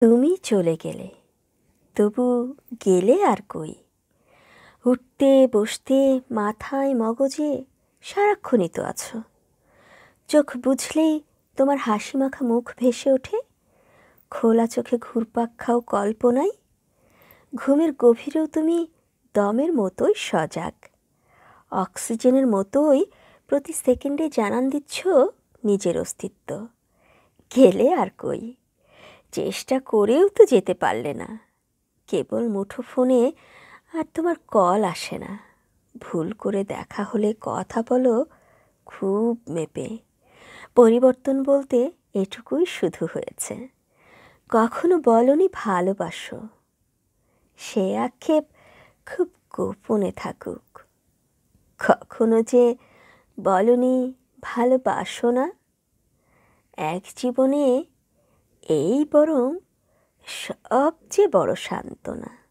তুমি চলে গেলে, তবু গেলে আর কই? উঠতে বসতে মাথায় মগজে সারাক্ষণই তো আছো। চোখ বুঝলেই তোমার হাসি মাখা মুখ ভেসে ওঠে। খোলা চোখে ঘুরপাক খাও কল্পনায়। ঘুমের গভীরেও তুমি দমের মতোই সজাগ। অক্সিজেনের মতোই প্রতি সেকেন্ডে জানান দিচ্ছ নিজের অস্তিত্ব। গেলে আর কই? চেষ্টা করেও তো যেতে পারলে না। কেবল মুঠো ফোনে আর তোমার কল আসে না। ভুল করে দেখা হলে কথা বলো খুব মেপে। পরিবর্তন বলতে এটুকুই শুধু হয়েছে। কখনো বলনি ভালোবাসো, সে আক্ষেপ খুব গোপনে থাকুক। কখনো যে বলনি ভালোবাসো না, এক জীবনে এই বরং সবচেয়ে বড় সান্ত্বনা।